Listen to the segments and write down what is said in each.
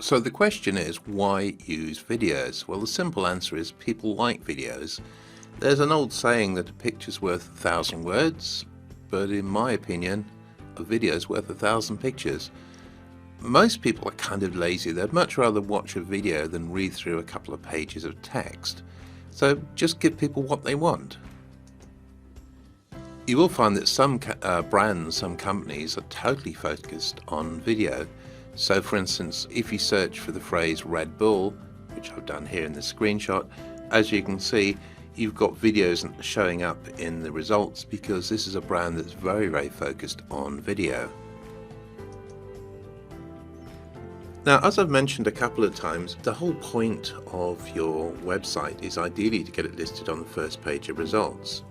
So the question is, why use videos? Well, the simple answer is people like videos. There's an old saying that a picture's worth 1,000 words, but in my opinion, a video's worth 1,000 pictures. Most people are kind of lazy. They'd much rather watch a video than read through a couple of pages of text. So just give people what they want. You will find that some brands, some companies are totally focused on video. So for instance, if you search for the phrase Red Bull, which I've done here in the screenshot, as you can see, you've got videos showing up in the results because this is a brand that's very, very focused on video. Now, as I've mentioned a couple of times, the whole point of your website is ideally to get it listed on the first page of results.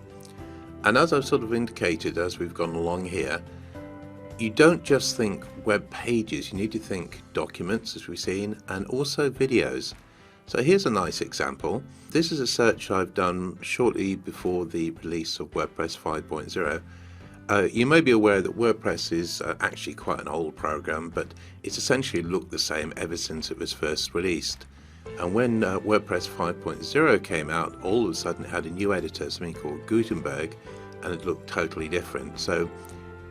And as I've sort of indicated as we've gone along here, you don't just think web pages, you need to think documents, as we've seen, and also videos. So here's a nice example. This is a search I've done shortly before the release of WordPress 5.0. You may be aware that WordPress is actually quite an old program, but it's essentially looked the same ever since it was first released. And when WordPress 5.0 came out, all of a sudden it had a new editor, something called Gutenberg, and it looked totally different. So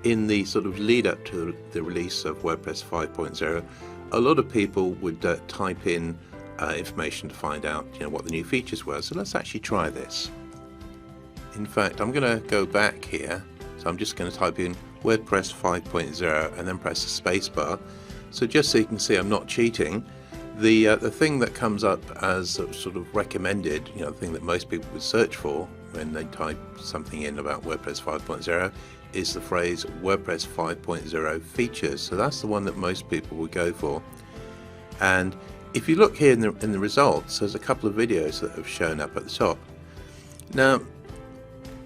in the sort of lead up to the release of WordPress 5.0, a lot of people would type in information to find out what the new features were. So let's actually try this. In fact, I'm going to go back here. So I'm just going to type in WordPress 5.0 and then press the space bar. So just so you can see I'm not cheating, the thing that comes up as sort of recommended, the thing that most people would search for when they type something in about WordPress 5.0 is the phrase WordPress 5.0 features. So that's the one that most people would go for. And if you look here in the results, there's a couple of videos that have shown up at the top. Now,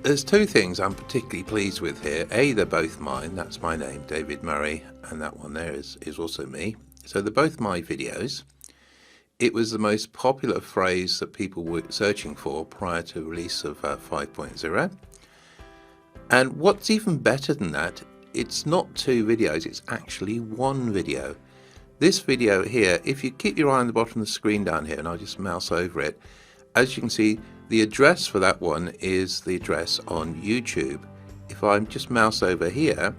there's two things I'm particularly pleased with here. A, they're both mine. That's my name, David Murray, and that one there is also me. So they're both my videos. It was the most popular phrase that people were searching for prior to the release of 5.0. And what's even better than that, it's not two videos, it's actually one video. This video here, if you keep your eye on the bottom of the screen down here, and I'll just mouse over it, as you can see, the address for that one is the address on YouTube. If I just mouse over here,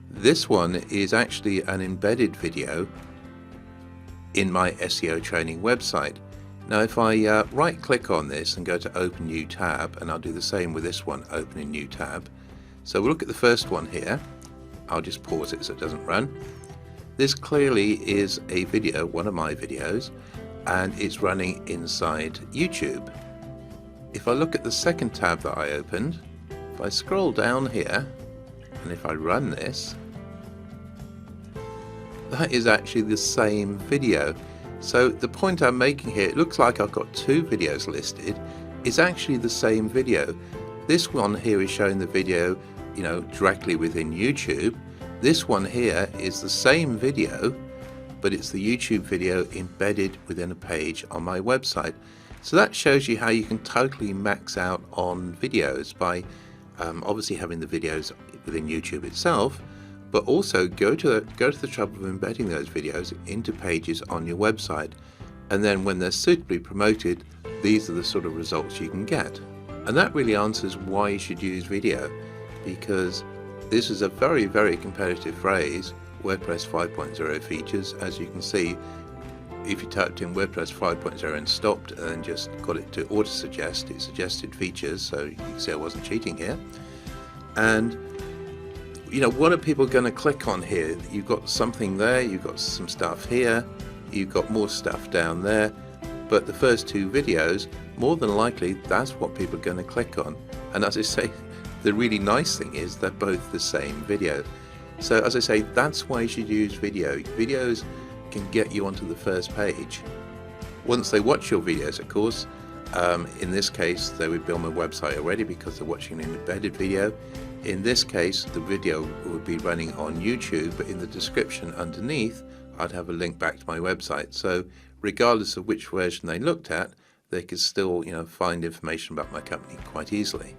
this one is actually an embedded video in my SEO training website. Now if I right click on this and go to open new tab, and I'll do the same with this one, open a new tab. So we'll look at the first one here. I'll just pause it so it doesn't run. This clearly is a video, one of my videos, and it's running inside YouTube. If I look at the second tab that I opened, if I scroll down here, and if I run this, that is actually the same video. So the point I'm making here, it looks like I've got two videos listed. It's actually the same video. This one here is showing the video, directly within YouTube. This one here is the same video, but it's the YouTube video embedded within a page on my website. So that shows you how you can totally max out on videos by obviously having the videos within YouTube itself, but also go to the trouble of embedding those videos into pages on your website. And then when they're suitably promoted, these are the sort of results you can get. And that really answers why you should use video, because this is a very, very competitive phrase, WordPress 5.0 features. As you can see, if you typed in WordPress 5.0 and stopped and then just got it to auto-suggest, it suggested features, so you can see I wasn't cheating here. And what are people going to click on here? You've got something there, you've got some stuff here, you've got more stuff down there, but the first two videos, more than likely, that's what people are going to click on. And as I say, the really nice thing is they're both the same video. So as I say, that's why you should use video. Videos can get you onto the first page. Once they watch your videos, of course, in this case, they would be on my website already because they're watching an embedded video. In this case, the video would be running on YouTube, but in the description underneath, I'd have a link back to my website. So regardless of which version they looked at, they could still, find information about my company quite easily.